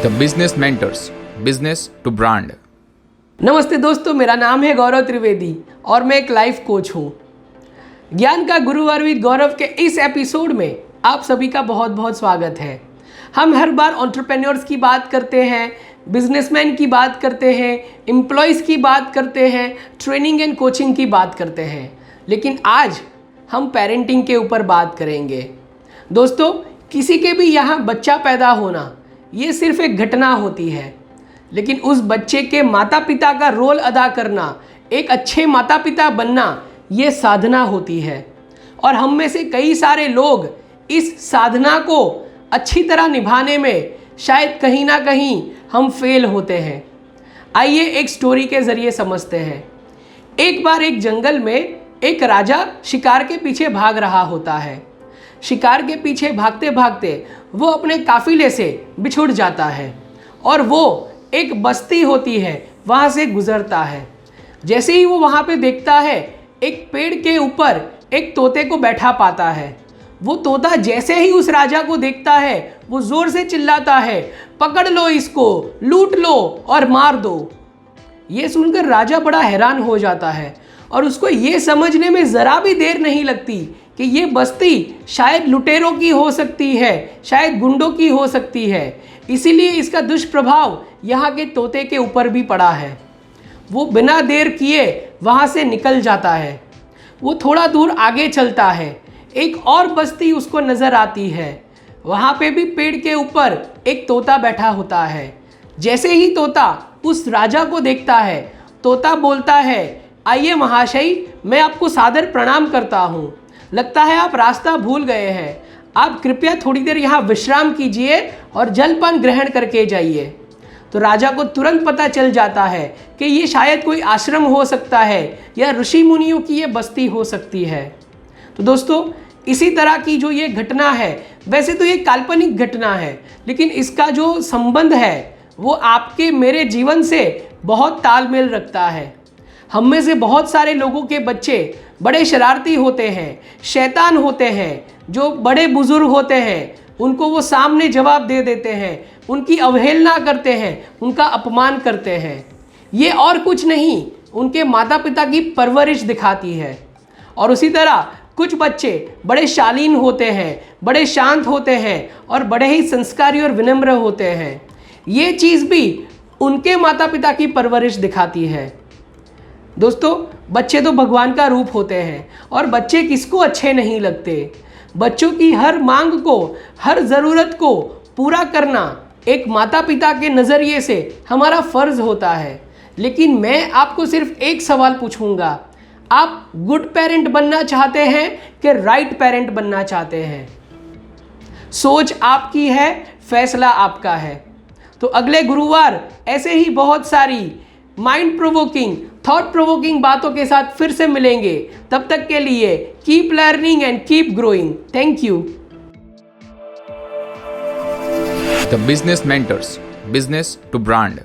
The business mentors, business to brand. नमस्ते दोस्तों, मेरा नाम है गौरव त्रिवेदी और मैं एक लाइफ कोच हूँ। ज्ञान का गुरुवार विद गौरव के इस एपिसोड में आप सभी का बहुत बहुत स्वागत है। हम हर बार एंटरप्रेन्योर्स की बात करते हैं, बिजनेसमैन की बात करते हैं, एम्प्लॉयज़ की बात करते हैं, ट्रेनिंग एंड कोचिंग की बात करते हैं, लेकिन आज हम पेरेंटिंग के ऊपर बात करेंगे। दोस्तों, किसी के भी यहाँ बच्चा पैदा होना ये सिर्फ एक घटना होती है, लेकिन उस बच्चे के माता पिता का रोल अदा करना, एक अच्छे माता पिता बनना, ये साधना होती है। और हम में से कई सारे लोग इस साधना को अच्छी तरह निभाने में शायद कहीं ना कहीं हम फेल होते हैं। आइए एक स्टोरी के ज़रिए समझते हैं। एक बार एक जंगल में एक राजा शिकार के पीछे भाग रहा होता है। शिकार के पीछे भागते भागते वो अपने काफिले से बिछुड़ जाता है और वो एक बस्ती होती है वहाँ से गुजरता है। जैसे ही वो वहाँ पे देखता है, एक पेड़ के ऊपर एक तोते को बैठा पाता है। वो तोता जैसे ही उस राजा को देखता है, वो ज़ोर से चिल्लाता है, पकड़ लो इसको, लूट लो और मार दो। ये सुनकर राजा बड़ा हैरान हो जाता है और उसको ये समझने में ज़रा भी देर नहीं लगती कि ये बस्ती शायद लुटेरों की हो सकती है, शायद गुंडों की हो सकती है। इसीलिए इसका दुष्प्रभाव यहाँ के तोते के ऊपर भी पड़ा है। वो बिना देर किए वहाँ से निकल जाता है। वो थोड़ा दूर आगे चलता है, एक और बस्ती उसको नज़र आती है। वहाँ पे भी पेड़ के ऊपर एक तोता बैठा होता है। जैसे ही तोता उस राजा को देखता है, तोता बोलता है, आइए महाशय, मैं आपको सादर प्रणाम करता हूँ। लगता है आप रास्ता भूल गए हैं। आप कृपया थोड़ी देर यहाँ विश्राम कीजिए और जलपान ग्रहण करके जाइए। तो राजा को तुरंत पता चल जाता है कि ये शायद कोई आश्रम हो सकता है या ऋषि मुनियों की ये बस्ती हो सकती है। तो दोस्तों, इसी तरह की जो ये घटना है, वैसे तो ये काल्पनिक घटना है, लेकिन इसका जो संबंध है वो आपके मेरे जीवन से बहुत तालमेल रखता है। हम में से बहुत सारे लोगों के बच्चे बड़े शरारती होते हैं, शैतान होते हैं। जो बड़े बुजुर्ग होते हैं उनको वो सामने जवाब दे देते हैं, उनकी अवहेलना करते हैं, उनका अपमान करते हैं। ये और कुछ नहीं, उनके माता पिता की परवरिश दिखाती है। और उसी तरह कुछ बच्चे बड़े शालीन होते हैं, बड़े शांत होते हैं और बड़े ही संस्कारी और विनम्र होते हैं। ये चीज़ भी उनके माता पिता की परवरिश दिखाती है। दोस्तों, बच्चे तो भगवान का रूप होते हैं और बच्चे किसको अच्छे नहीं लगते। बच्चों की हर मांग को, हर ज़रूरत को पूरा करना एक माता पिता के नज़रिए से हमारा फ़र्ज़ होता है। लेकिन मैं आपको सिर्फ एक सवाल पूछूंगा, आप गुड पेरेंट बनना चाहते हैं कि राइट पेरेंट बनना चाहते हैं? सोच आपकी है, फैसला आपका है। तो अगले गुरुवार ऐसे ही बहुत सारी माइंड प्रोवोकिंग, थॉट प्रोवोकिंग बातों के साथ फिर से मिलेंगे। तब तक के लिए keep learning and keep growing. Thank you. The business mentors, business to brand.